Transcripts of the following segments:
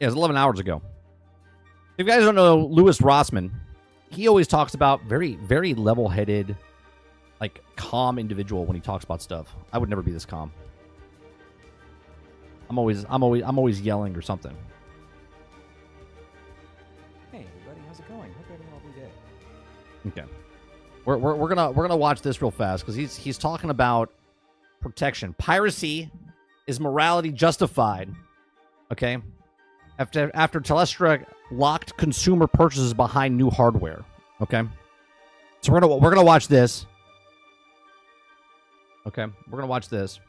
Yeah, it was 11 hours ago. If you guys don't know Louis Rossman, he always talks about very, very level-headed, like calm individual when he talks about stuff. I would never be this calm. I'm always yelling or something. Hey everybody, how's it going? Hope you're having a lovely day. Okay, we're gonna watch this real fast because he's talking about protection. Piracy is morality justified. Okay, after Telestra locked consumer purchases behind new hardware. Okay, so we're gonna watch this. Okay, we're gonna watch this.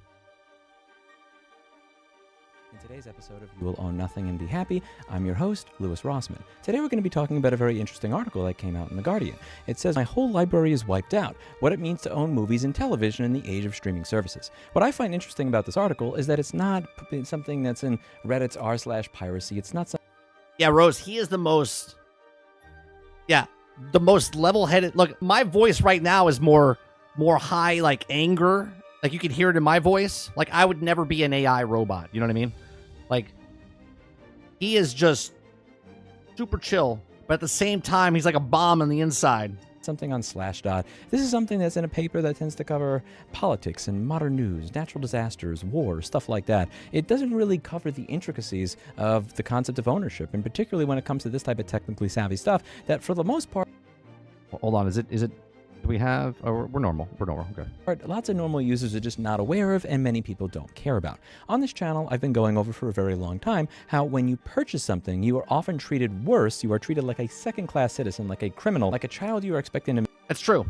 In today's episode of You Will Own Nothing and Be Happy, I'm your host, Louis Rossman. Today we're going to be talking about a very interesting article that came out in The Guardian. It says, "My whole library is wiped out. What it means to own movies and television in the age of streaming services." What I find interesting about this article is that it's not something that's in Reddit's r/piracy. It's not something... Yeah, Rose, he is the most level-headed. Look, my voice right now is more high, like anger. Like you can hear it in my voice. Like I would never be an AI robot. You know what I mean? Like he is just super chill, but at the same time, he's like a bomb on the inside. Something on Slashdot. This is something that's in a paper that tends to cover politics and modern news, natural disasters, war, stuff like that. It doesn't really cover the intricacies of the concept of ownership, and particularly when it comes to this type of technically savvy stuff that for the most part... Hold on, is it do we have... Oh, we're normal. Okay. Lots of normal users are just not aware of, and many people don't care about. On this channel, I've been going over for a very long time how when you purchase something, you are often treated worse. You are treated like a second-class citizen, like a criminal, like a child you are expecting to... That's true.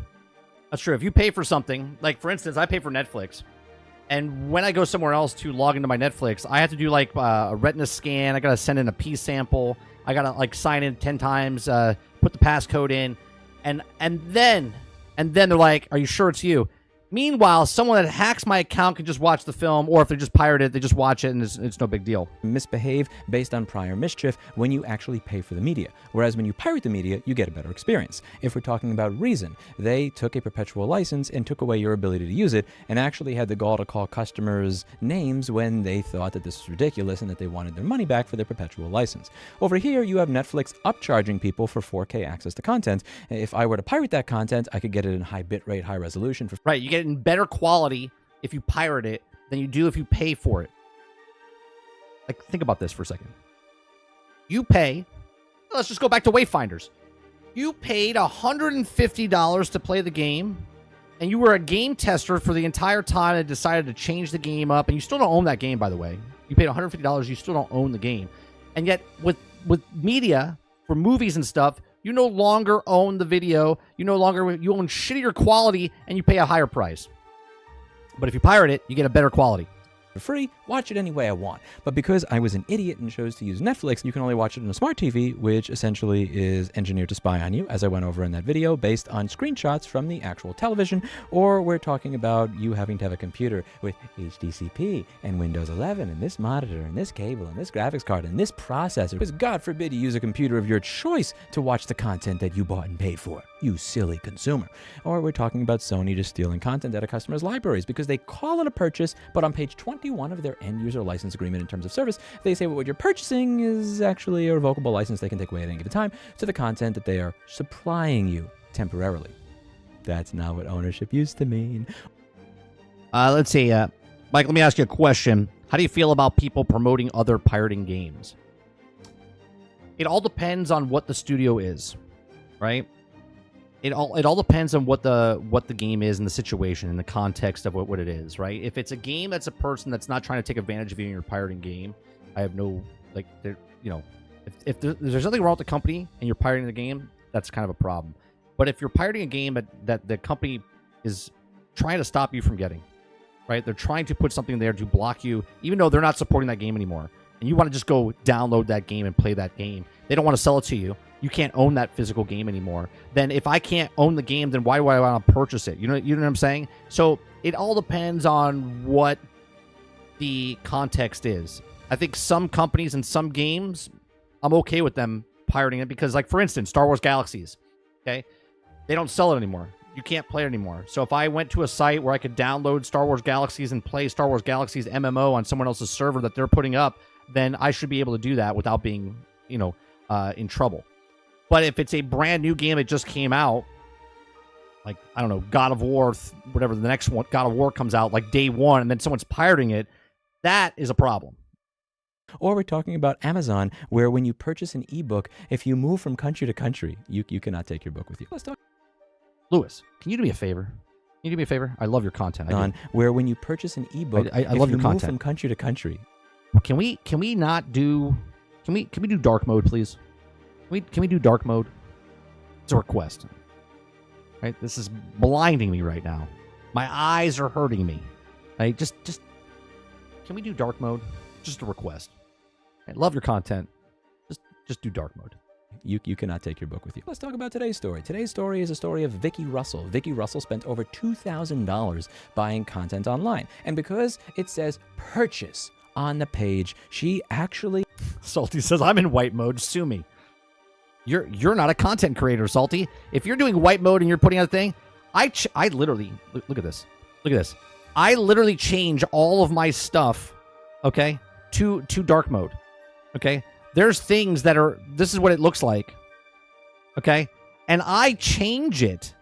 That's true. If you pay for something, like for instance, I pay for Netflix, and when I go somewhere else to log into my Netflix, I have to do like a retina scan. I got to send in a P sample. I got to like sign in 10 times, put the passcode in, and then they're like, "Are you sure it's you?" Meanwhile, someone that hacks my account can just watch the film, or if they just pirate it, they just watch it, and it's no big deal. Misbehave based on prior mischief when you actually pay for the media. Whereas when you pirate the media, you get a better experience. If we're talking about Reason, they took a perpetual license and took away your ability to use it, and actually had the gall to call customers names when they thought that this was ridiculous and that they wanted their money back for their perpetual license. Over here, you have Netflix upcharging people for 4K access to content. If I were to pirate that content, I could get it in high bitrate, high resolution. Right, you get it in better quality if you pirate it than you do if you pay for it. Like, think about this for a second. You pay, let's just go back to Wayfinders. You paid $150 to play the game, and you were a game tester for the entire time and decided to change the game up, and you still don't own that game, by the way. You paid $150, you still don't own the game. And yet, with media, for movies and stuff, you no longer own the video. You own shittier quality, and you pay a higher price. But if you pirate it, you get a better quality. For free, watch it any way I want. But because I was an idiot and chose to use Netflix, you can only watch it on a smart TV, which essentially is engineered to spy on you, as I went over in that video, based on screenshots from the actual television, or we're talking about you having to have a computer with HDCP and Windows 11 and this monitor and this cable and this graphics card and this processor. Because God forbid you use a computer of your choice to watch the content that you bought and paid for, you silly consumer. Or we're talking about Sony just stealing content out of customers' libraries because they call it a purchase, but on page 21 of their end-user license agreement in terms of service, they say what you're purchasing is actually a revocable license they can take away at any given time to the content that they are supplying you temporarily. That's not what ownership used to mean. Let's see, Mike, let me ask you a question. How do you feel about people promoting other pirating games? It all depends on what the studio is, right? It all depends on what the game is and the situation and the context of what it is, right? If it's a game that's a person that's not trying to take advantage of you in your pirating game, I have no, like, if there's nothing wrong with the company and you're pirating the game, that's kind of a problem. But if you're pirating a game that the company is trying to stop you from getting, right? They're trying to put something there to block you, even though they're not supporting that game anymore, and you want to just go download that game and play that game. They don't want to sell it to you. You can't own that physical game anymore. Then if I can't own the game, then why do I want to purchase it? You know what I'm saying? So it all depends on what the context is. I think some companies and some games, I'm okay with them pirating it because, like, for instance, Star Wars Galaxies, okay? They don't sell it anymore. You can't play it anymore. So if I went to a site where I could download Star Wars Galaxies and play Star Wars Galaxies MMO on someone else's server that they're putting up, then I should be able to do that without being, in trouble. But if it's a brand new game that just came out, like, I don't know, God of War, whatever the next one, God of War comes out like day one, and then someone's pirating it, that is a problem. Or we're talking about Amazon, where when you purchase an ebook, if you move from country to country, you cannot take your book with you. Let's talk. Lewis, can you do me a favor? Can you do me a favor? I love your content. Where when you purchase an ebook, I love your content. Move from country to country. Can we not do? Can we do dark mode, please? Can we do dark mode? It's a request. Right? This is blinding me right now. My eyes are hurting me. Just can we do dark mode? Just a request. I love your content. Just do dark mode. You cannot take your book with you. Let's talk about today's story. Today's story is a story of Vicki Russell. Vicki Russell spent over $2,000 buying content online. And because it says purchase on the page, she actually... Salty says, I'm in white mode. Sue me. You're not a content creator, Salty. If you're doing white mode and you're putting out a thing, I literally... Look at this. Look at this. I literally change all of my stuff, okay, to dark mode, okay? There's things that are, this is what it looks like, okay? And I change it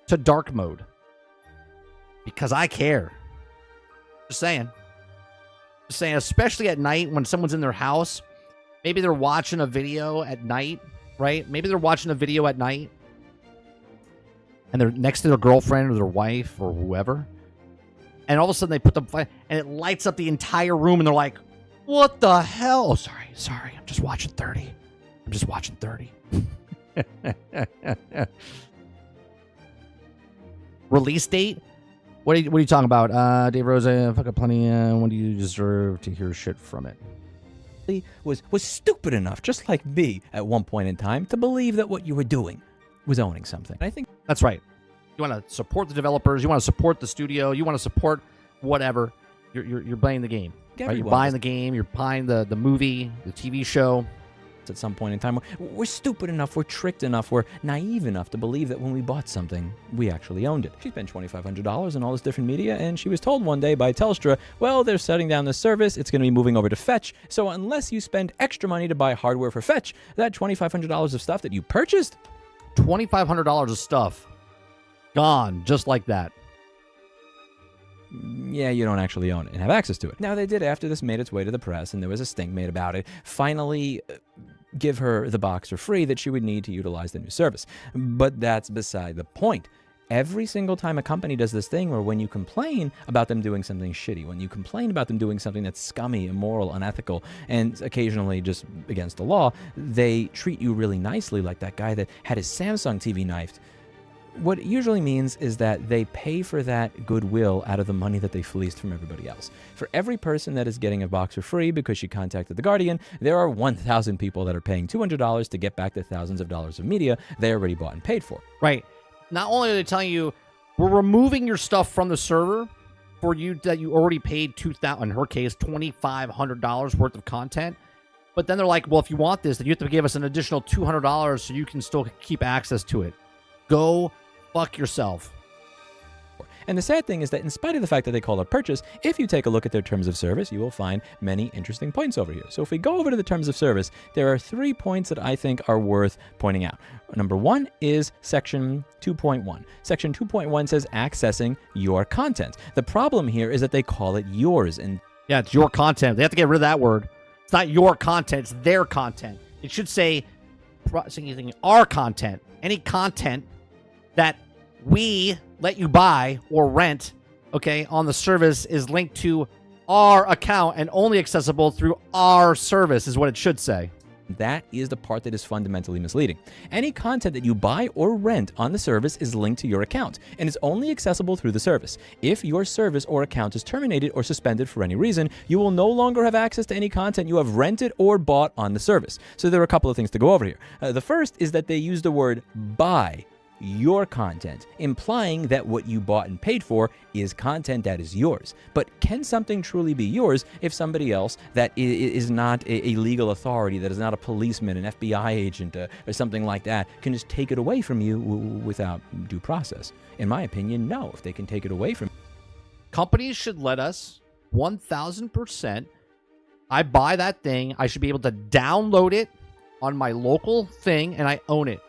to dark mode because I care. Just saying. Just saying, especially at night when someone's in their house. Maybe they're watching a video at night, right? Maybe they're watching a video at night and they're next to their girlfriend or their wife or whoever. And all of a sudden they put the, and it lights up the entire room and they're like, what the hell? Oh, sorry. I'm just watching 30. Release date? What are you talking about? Dave Rosa, fuck up plenty. When do you deserve to hear shit from it? Was stupid enough, just like me at one point in time, to believe that what you were doing was owning something. I think that's right. You want to support the developers. You want to support the studio. You want to support whatever. You're playing the game. Right? You're buying the game. You're buying the movie, the TV show. At some point in time, we're stupid enough, we're tricked enough, we're naive enough to believe that when we bought something, we actually owned it. She spent $2,500 on all this different media, and she was told one day by Telstra, well, they're shutting down this service, it's going to be moving over to Fetch, so unless you spend extra money to buy hardware for Fetch, that $2,500 of stuff that you purchased, $2,500 of stuff, gone just like that. Yeah, you don't actually own it and have access to it. Now, they did, after this made its way to the press and there was a stink made about it, finally give her the box for free that she would need to utilize the new service. But that's beside the point. Every single time a company does this thing where when you complain about them doing something shitty, when you complain about them doing something that's scummy, immoral, unethical, and occasionally just against the law, they treat you really nicely, like that guy that had his Samsung TV knifed. What it usually means is that they pay for that goodwill out of the money that they fleeced from everybody else. For every person that is getting a box for free because she contacted The Guardian, there are 1,000 people that are paying $200 to get back the thousands of dollars of media they already bought and paid for. Right. Not only are they telling you, we're removing your stuff from the server for you that you already paid in her case, $2,500 worth of content. But then they're like, well, if you want this, then you have to give us an additional $200 so you can still keep access to it. Go fuck yourself. And the sad thing is that in spite of the fact that they call it purchase, if you take a look at their terms of service, you will find many interesting points over here. So if we go over to the terms of service, there are 3 points that I think are worth pointing out. Number 1 is section 2.1. Section 2.1 says accessing your content. The problem here is that they call it yours. And yeah, it's your content. They have to get rid of that word. It's not your content, it's their content. It should say our content. Any content that we let you buy or rent, okay, on the service is linked to our account and only accessible through our service is what it should say. That is the part that is fundamentally misleading. Any content that you buy or rent on the service is linked to your account and is only accessible through the service. If your service or account is terminated or suspended for any reason, you will no longer have access to any content you have rented or bought on the service. So there are a couple of things to go over here. The first is that they use the word buy your content, implying that what you bought and paid for is content that is yours. But can something truly be yours if somebody else that is not a legal authority, that is not a policeman, an FBI agent, or something like that, can just take it away from you without due process? In my opinion, no. If they can take it away from you. Companies should let us 1,000% I buy that thing. I should be able to download it on my local thing, and I own it.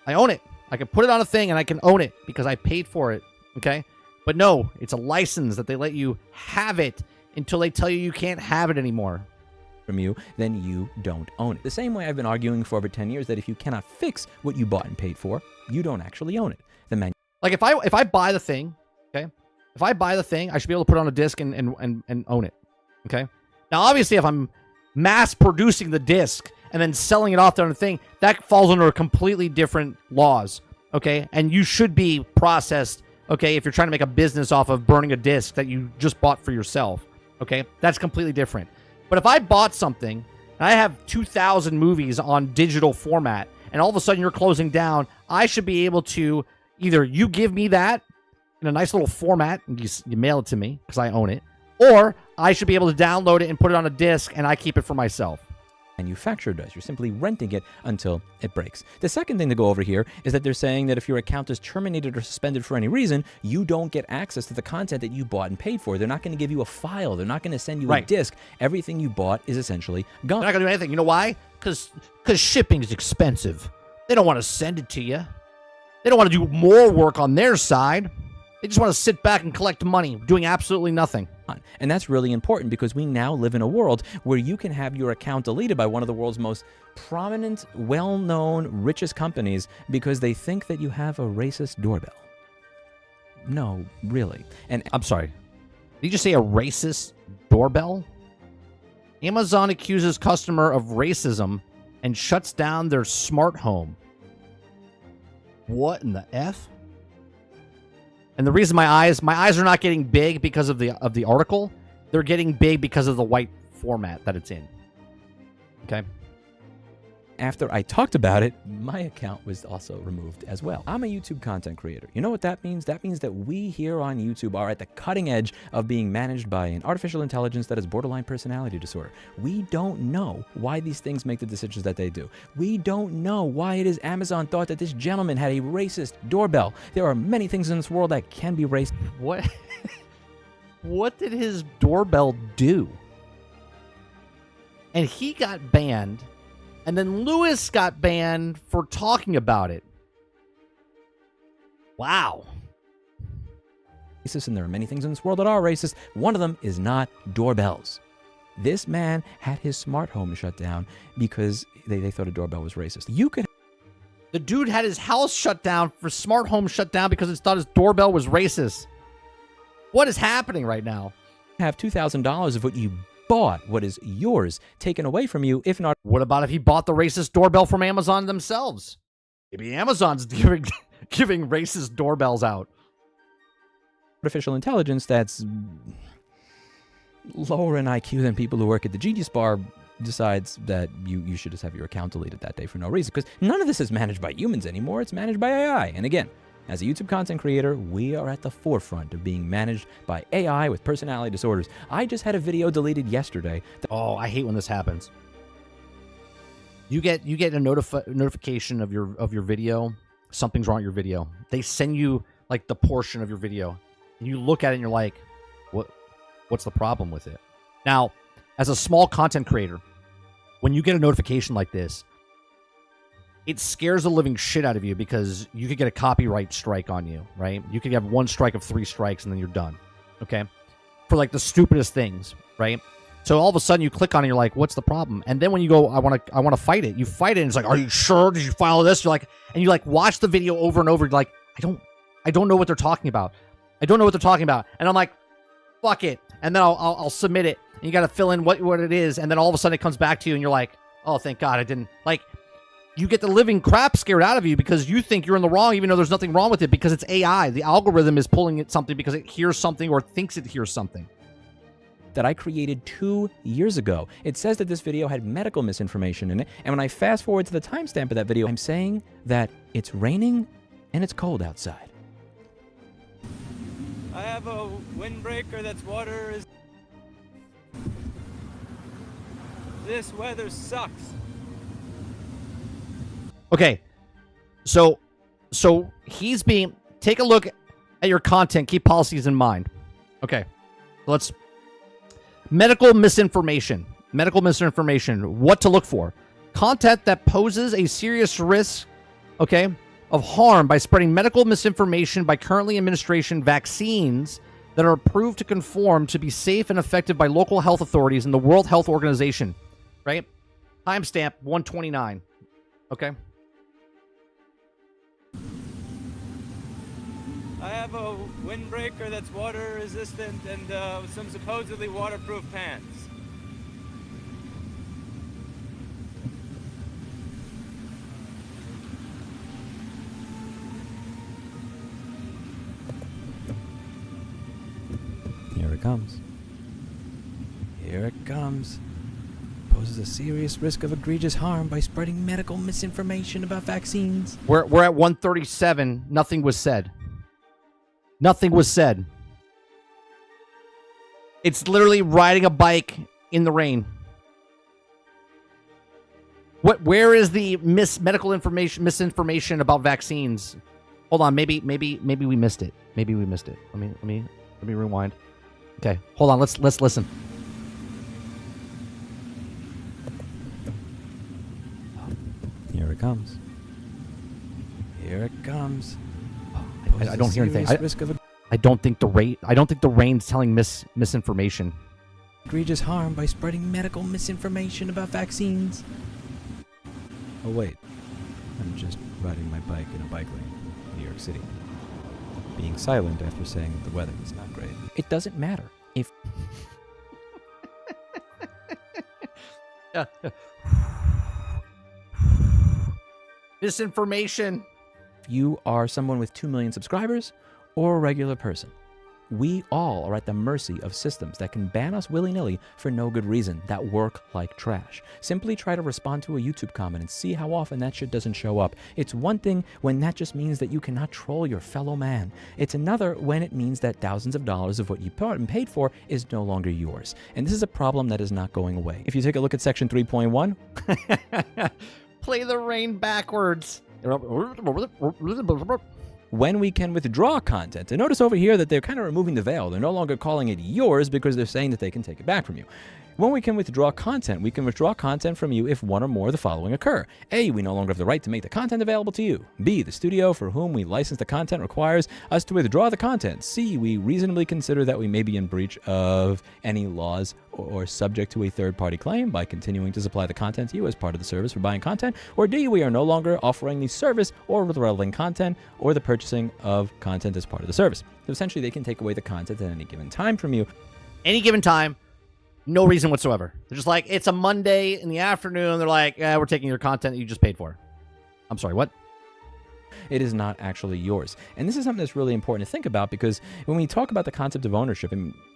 I own it. I can put it on a thing, and I can own it because I paid for it, okay? But no, it's a license that they let you have it until they tell you you can't have it anymore. From you, then you don't own it. The same way I've been arguing for over 10 years that if you cannot fix what you bought and paid for, you don't actually own it. Like if I buy the thing, okay? If I buy the thing, I should be able to put it on a disc and own it, okay? Now, obviously, if I'm mass producing the disc and then selling it off there on a thing, that falls under completely different laws, okay? And you should be processed, okay, if you're trying to make a business off of burning a disc that you just bought for yourself, okay? That's completely different. But if I bought something and I have 2,000 movies on digital format and all of a sudden you're closing down, I should be able to either you give me that in a nice little format and you mail it to me because I own it, or I should be able to download it and put it on a disc and I keep it for myself. Manufacturer does. You're simply renting it until it breaks. The second thing to go over here is that they're saying that if your account is terminated or suspended for any reason, you don't get access to the content that you bought and paid for. They're not going to give you a file. They're not going to send you a disc. Everything you bought is essentially gone. They're not going to do anything. You know why? Because shipping is expensive. They don't want to send it to you. They don't want to do more work on their side. They just want to sit back and collect money, doing absolutely nothing. And that's really important because we now live in a world where you can have your account deleted by one of the world's most prominent, well-known, richest companies because they think that you have a racist doorbell. No, really. And I'm sorry. Did you just say a racist doorbell? Amazon accuses customer of racism and shuts down their smart home. What in the F? And the reason my eyes are not getting big because of the article, they're getting big because of the white format that it's in. Okay. After I talked about it, my account was also removed as well. I'm a YouTube content creator. You know what that means? That means that we here on YouTube are at the cutting edge of being managed by an artificial intelligence that has borderline personality disorder. We don't know why these things make the decisions that they do. We don't know why it is Amazon thought that this gentleman had a racist doorbell. There are many things in this world that can be racist. What? What did his doorbell do? And he got banned. And then Lewis got banned for talking about it. Wow. Racist, and there are many things in this world that are racist. One of them is not doorbells. This man had his smart home shut down because they thought a doorbell was racist. The dude had his house shut down for smart home shut down because it thought his doorbell was racist. What is happening right now? Have $2,000 of what you bought, what is yours, taken away from you, if not... What about if he bought the racist doorbell from Amazon themselves? Maybe Amazon's giving racist doorbells out. Artificial intelligence that's lower in IQ than people who work at the Genius Bar decides that you should just have your account deleted that day for no reason. Because none of this is managed by humans anymore. It's managed by AI. And again, as a YouTube content creator, we are at the forefront of being managed by AI with personality disorders. I just had a video deleted yesterday. Oh, I hate when this happens. You get a notification of your video. Something's wrong with your video. They send you like the portion of your video, and you look at it and you're like, what's the problem with it? Now, as a small content creator, when you get a notification like this, it scares the living shit out of you because you could get a copyright strike on you, right? You could have one strike of 3 strikes and then you're done, okay? For like the stupidest things, right? So all of a sudden you click on it, you're like, what's the problem? And then when you go, I want to fight it. You fight it and it's like, are you sure? Did you follow this? You're like, and you like watch the video over and over. You're like, I don't know what they're talking about. I don't know what they're talking about. And I'm like, fuck it. And then I'll submit it. And you got to fill in what it is. And then all of a sudden it comes back to you and you're like, oh, thank God I didn't. Like, you get the living crap scared out of you because you think you're in the wrong, even though there's nothing wrong with it because it's AI. The algorithm is pulling it something because it hears something or thinks it hears something. That I created 2 years ago. It says that this video had medical misinformation in it. And when I fast forward to the timestamp of that video, I'm saying that it's raining and it's cold outside. I have a windbreaker that's water. This weather sucks. Okay, so he's being... Take a look at your content. Keep policies in mind. Okay, let's Medical misinformation. Medical misinformation. What to look for. Content that poses a serious risk, okay, of harm by spreading medical misinformation by currently administration vaccines that are approved to conform to be safe and effective by local health authorities and the World Health Organization, right? Timestamp 129, okay? I have a windbreaker that's water resistant and some supposedly waterproof pants. Here it comes. Here it comes. Poses a serious risk of egregious harm by spreading medical misinformation about vaccines. We're at 137. Nothing was said. Nothing was said. It's literally riding a bike in the rain. Where is the misinformation about vaccines? Hold on, maybe we missed it. Maybe we missed it. Let me rewind. Okay, hold on. Let's listen. Here it comes. Here it comes. I don't hear anything. Risk of I don't think the rain's telling misinformation. egregious harm by spreading medical misinformation about vaccines. Oh wait, I'm just riding my bike in a bike lane in New York City. Being silent after saying that the weather is not great. It doesn't matter if Misinformation. you are someone with 2 million subscribers or a regular person. We all are at the mercy of systems that can ban us willy-nilly for no good reason, that work like trash. Simply try to respond to a YouTube comment and see how often that shit doesn't show up. It's one thing when that just means that you cannot troll your fellow man. It's another when it means that thousands of dollars of what you paid for is no longer yours. And this is a problem that is not going away. If you take a look at section 3.1, Play the rain backwards. when we can withdraw content. And notice over here that they're kind of removing the veil. They're no longer calling it yours because they're saying that they can take it back from you. When we can withdraw content, we can withdraw content from you if one or more of the following occur. A, we no longer have the right to make the content available to you. B, the studio for whom we license the content requires us to withdraw the content. C, we reasonably consider that we may be in breach of any laws or subject to a third-party claim by continuing to supply the content to you as part of the service for buying content. Or D, we are no longer offering the service or the relevant content or the purchasing of content as part of the service. So essentially, they can take away the content at any given time from you. Any given time. No reason whatsoever. They're just like, it's a Monday in the afternoon. They're like, we're taking your content that you just paid for. I'm sorry, what? It is not actually yours. And this is something that's really important to think about, because when we talk about the concept of ownership,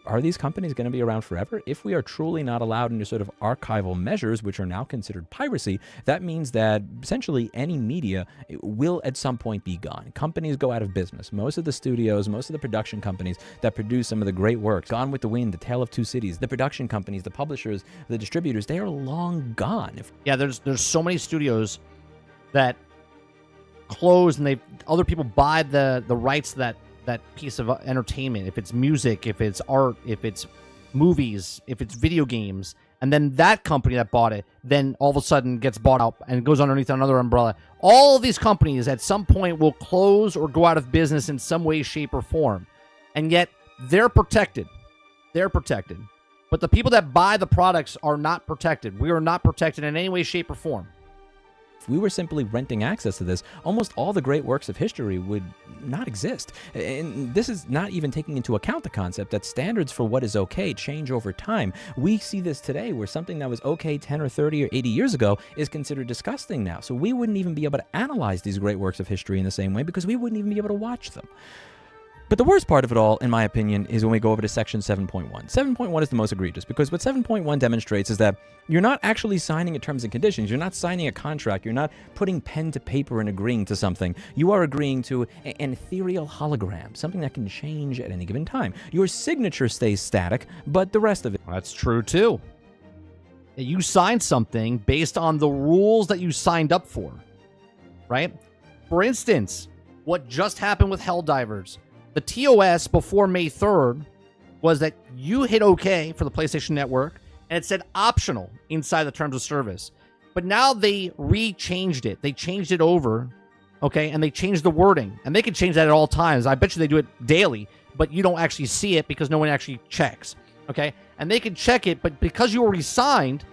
are these companies going to be around forever? If we are truly not allowed into sort of archival measures, which are now considered piracy, that means that essentially any media will at some point be gone. Companies go out of business. Most of the studios, most of the production companies that produce some of the great works, Gone with the Wind, The Tale of Two Cities, the production companies, the publishers, the distributors, they are long gone. Yeah, there's so many studios that close and other people buy the rights to that piece of entertainment. If it's music, if it's art, if it's movies, if it's video games, and then that company that bought it then all of a sudden gets bought out and goes underneath another umbrella. All of these companies at some point will close or go out of business in some way, shape, or form, and yet they're protected. They're protected, but the people that buy the products are not protected. We are not protected in any way, shape, or form. If we were simply renting access to this, almost all the great works of history would not exist. And this is not even taking into account the concept that standards for what is okay change over time. We see this today where something that was okay 10 or 30 or 80 years ago is considered disgusting now. So we wouldn't even be able to analyze these great works of history in the same way because we wouldn't even be able to watch them. But the worst part of it all, in my opinion, is when we go over to section 7.1. 7.1 is the most egregious because what 7.1 demonstrates is that you're not actually signing a terms and conditions. You're not signing a contract. You're not putting pen to paper and agreeing to something. You are agreeing to an ethereal hologram, something that can change at any given time. Your signature stays static, but the rest of it... That's true, too. You signed something based on the rules that you signed up for, right? For instance, what just happened with Helldivers. The TOS before May 3rd was that you hit OK for the PlayStation Network, and it said optional inside the terms of service. But now they re-changed it. They changed it over, okay, and they changed the wording. And they can change that at all times. I bet you they do it daily, but you don't actually see it because no one actually checks, okay? And they can check it, but because you already signed,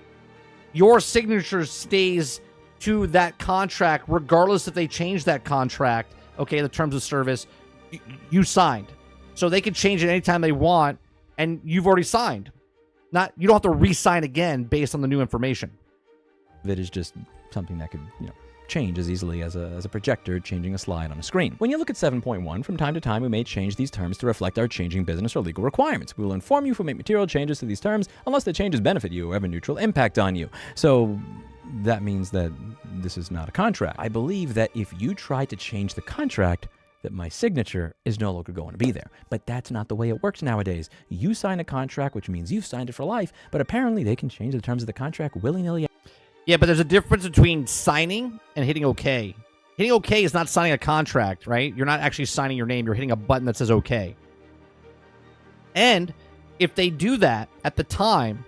your signature stays to that contract regardless if they change that contract, okay, the terms of service, you signed. So they can change it anytime they want, and you've already signed. You don't have to re-sign again based on the new information. It is just something that could, change as easily as a projector changing a slide on a screen. When you look at 7.1, from time to time we may change these terms to reflect our changing business or legal requirements. We will inform you if we make material changes to these terms unless the changes benefit you or have a neutral impact on you. So that means that this is not a contract. I believe that if you try to change the contract, that my signature is no longer going to be there. But that's not the way it works nowadays. You sign a contract, which means you've signed it for life, but apparently they can change the terms of the contract willy-nilly. Yeah, but there's a difference between signing and hitting OK. Hitting OK is not signing a contract, right? You're not actually signing your name. You're hitting a button that says OK. And if they do that at the time,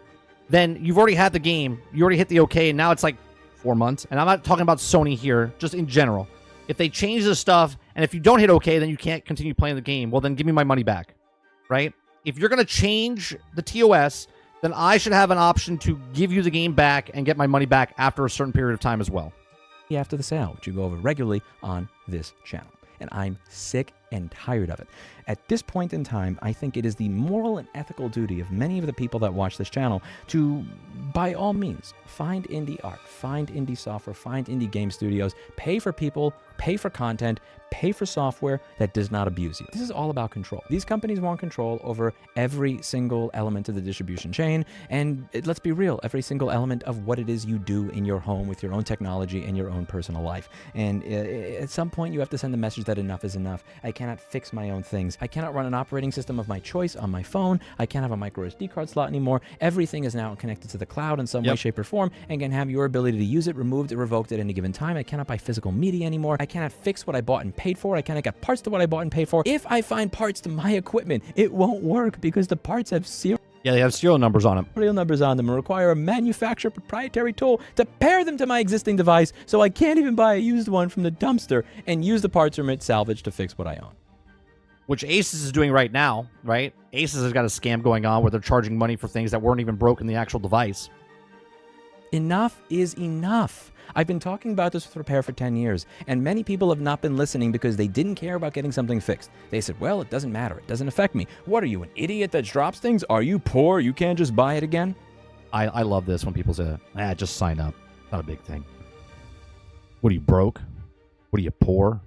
then you've already had the game. You already hit the OK, and now it's like 4 months. And I'm not talking about Sony here, just in general. If they change the stuff, and if you don't hit OK, then you can't continue playing the game. Well, then give me my money back, right? If you're going to change the TOS, then I should have an option to give you the game back and get my money back after a certain period of time as well. After the sale, which you go over regularly on this channel. And I'm sick and tired of it. At this point in time, I think it is the moral and ethical duty of many of the people that watch this channel to, by all means, find indie art, find indie software, find indie game studios, pay for people, pay for content, pay for software that does not abuse you. This is all about control. These companies want control over every single element of the distribution chain, and let's be real, every single element of what it is you do in your home with your own technology and your own personal life. And at some point, you have to send the message that enough is enough. I cannot fix my own things. I cannot run an operating system of my choice on my phone. I can't have a micro SD card slot anymore. Everything is now connected to the cloud in some way, shape, or form, and can have your ability to use it, removed, or revoked at any given time. I cannot buy physical media anymore. I cannot fix what I bought and paid for. I cannot get parts to what I bought and paid for. If I find parts to my equipment, it won't work because the parts have serial they have serial numbers on them. Serial numbers on them and require a manufacturer proprietary tool to pair them to my existing device, so I can't even buy a used one from the dumpster and use the parts from it salvaged to fix what I own. Which Asus is doing right now, right? Asus has got a scam going on where they're charging money for things that weren't even broken in the actual device. Enough is enough. I've been talking about this with Repair for 10 years, and many people have not been listening because they didn't care about getting something fixed. They said, well, it doesn't matter. It doesn't affect me. What are you, an idiot that drops things? Are you poor? You can't just buy it again? I love this when people say, just sign up. Not a big thing. What are you, broke? What are you, poor?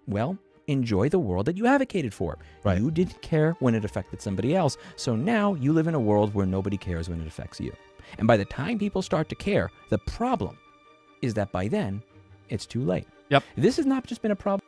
Well, enjoy the world that you advocated for. Right. You didn't care when it affected somebody else, so now you live in a world where nobody cares when it affects you. And by the time people start to care, the problem is that by then, it's too late. Yep. This has not just been a problem.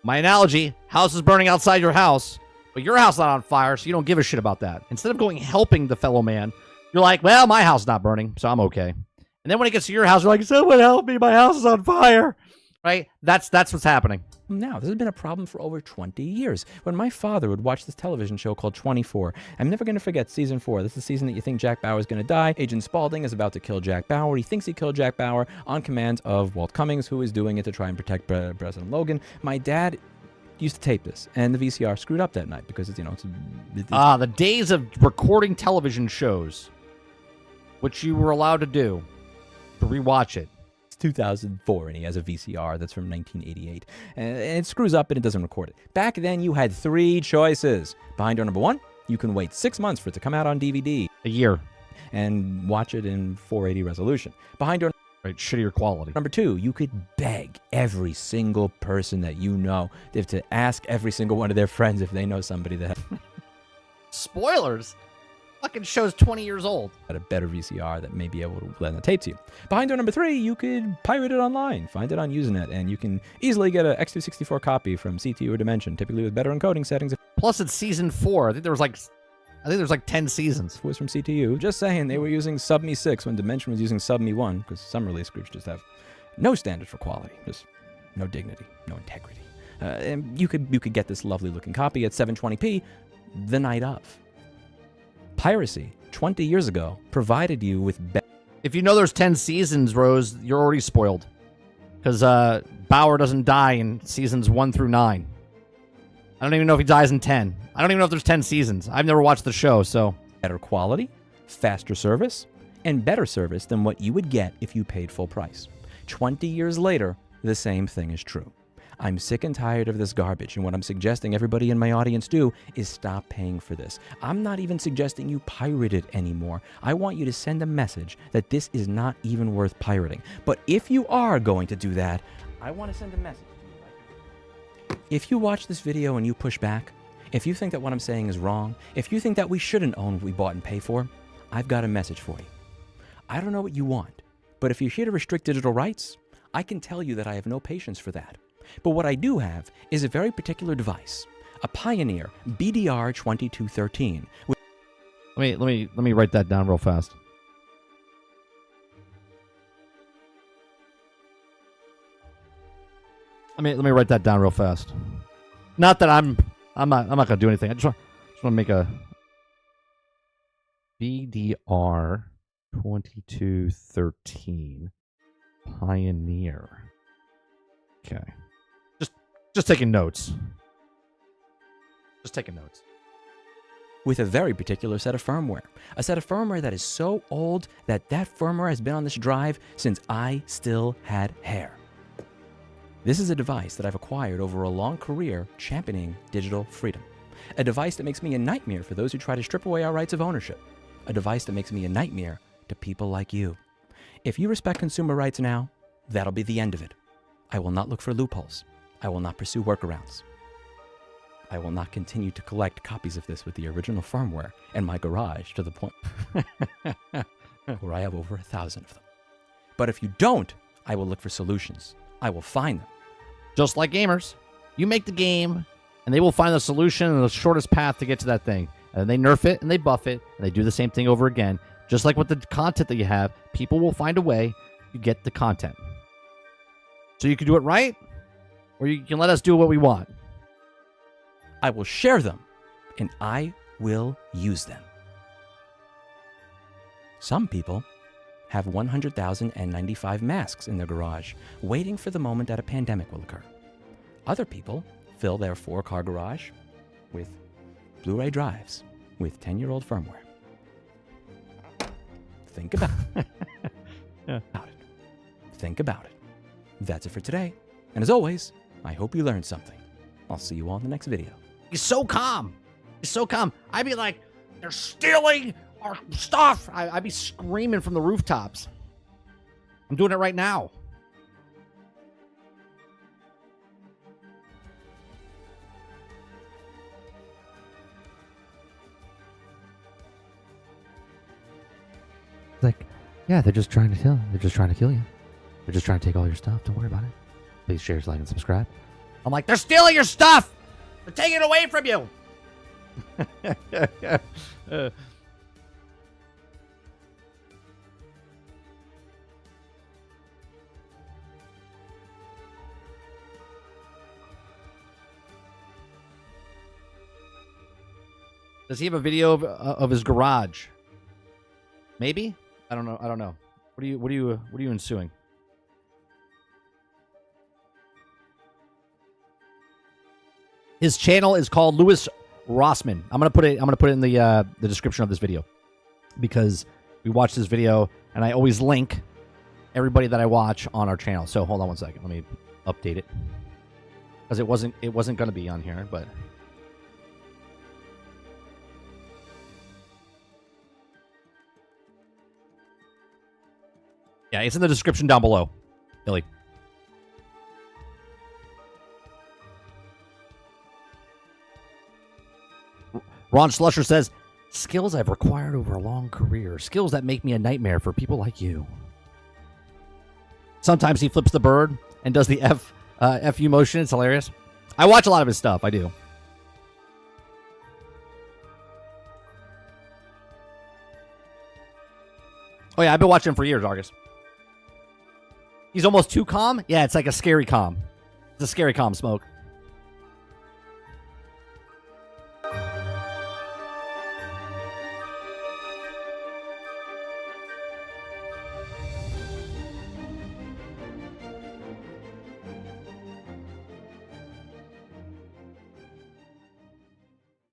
My analogy, house is burning outside your house, but your house is not on fire, so you don't give a shit about that. Instead of going helping the fellow man, you're like, well, my house is not burning, so I'm okay. And then when it gets to your house, you're like, someone help me, my house is on fire. Right? That's what's happening. Now, this has been a problem for over 20 years. When my father would watch this television show called 24, I'm never going to forget season 4. This is the season that you think Jack Bauer is going to die. Agent Spaulding is about to kill Jack Bauer. He thinks he killed Jack Bauer on command of Walt Cummings, who is doing it to try and protect President Logan. My dad used to tape this, and the VCR screwed up that night because it's the days of recording television shows, which you were allowed to do, to rewatch it. 2004, and he has a VCR that's from 1988, and it screws up and it doesn't record it. Back then, you had 3 choices. Behind door number 1, you can wait 6 months for it to come out on DVD. A year. And watch it in 480 resolution. Behind door right, shittier quality. Number 2, you could beg every single person that you know to ask every single one of their friends if they know somebody that Spoilers? Fucking show's 20 years old. Had a better VCR that may be able to lend the tape to you. Behind door number 3, you could pirate it online, find it on Usenet, and you can easily get a X264 copy from CTU or Dimension, typically with better encoding settings. Plus, it's season 4. I think there was like 10 seasons. It was from CTU. Just saying, they were using SubMe 6 when Dimension was using SubMe 1, because some release groups just have no standard for quality, just no dignity, no integrity. And you could get this lovely looking copy at 720p. the night of. Piracy, 20 years ago, provided you with If you know there's 10 seasons, Rose, you're already spoiled. Because Bauer doesn't die in seasons 1 through 9. I don't even know if he dies in 10. I don't even know if there's 10 seasons. I've never watched the show, so... better quality, faster service, and better service than what you would get if you paid full price. 20 years later, the same thing is true. I'm sick and tired of this garbage, and what I'm suggesting everybody in my audience do is stop paying for this. I'm not even suggesting you pirate it anymore. I want you to send a message that this is not even worth pirating. But if you are going to do that, I want to send a message to you. If you watch this video and you push back, if you think that what I'm saying is wrong, if you think that we shouldn't own what we bought and pay for, I've got a message for you. I don't know what you want, but if you're here to restrict digital rights, I can tell you that I have no patience for that. But what I do have is a very particular device, a Pioneer BDR2213. Let me write that down real fast. Let me write that down real fast. Not that I'm not gonna do anything. I just want to make a BDR 2213 Pioneer. Okay. Just taking notes. Just taking notes. With a very particular set of firmware. A set of firmware that is so old that that firmware has been on this drive since I still had hair. This is a device that I've acquired over a long career championing digital freedom. A device that makes me a nightmare for those who try to strip away our rights of ownership. A device that makes me a nightmare to people like you. If you respect consumer rights now, that'll be the end of it. I will not look for loopholes. I will not pursue workarounds. I will not continue to collect copies of this with the original firmware in my garage to the point where I have over 1,000 of them. But if you don't, I will look for solutions. I will find them. Just like gamers. You make the game, and they will find the solution and the shortest path to get to that thing. And they nerf it, and they buff it, and they do the same thing over again. Just like with the content that you have, people will find a way to get the content. So you can do it right, or you can let us do what we want. I will share them, and I will use them. Some people have 100,095 masks in their garage, waiting for the moment that a pandemic will occur. Other people fill their 4-car garage with Blu-ray drives with 10-year-old firmware. Think about it. Think about it. That's it for today. And as always, I hope you learned something. I'll see you all in the next video. He's so calm. He's so calm. I'd be like, they're stealing our stuff. I'd be screaming from the rooftops. I'm doing it right now. Like, yeah, they're just trying to kill. They're just trying to kill you. They're just trying to take all your stuff. Don't worry about it. Please share, like, and subscribe. I'm like, they're stealing your stuff. They're taking it away from you. Does he have a video of his garage? Maybe? I don't know. I don't know. What are you ensuing? His channel is called Louis Rossman. I'm gonna put it in the description of this video because we watched this video and I always link everybody that I watch on our channel. So hold on one second. Let me update it because it wasn't gonna be on here, but. Yeah, it's in the description down below, Billy. Ron Slusher says, skills I've acquired over a long career. Skills that make me a nightmare for people like you. Sometimes he flips the bird and does the FU motion. It's hilarious. I watch a lot of his stuff. I do. Oh, yeah, I've been watching him for years, Argus. He's almost too calm. Yeah, it's like a scary calm. It's a scary calm, Smoke.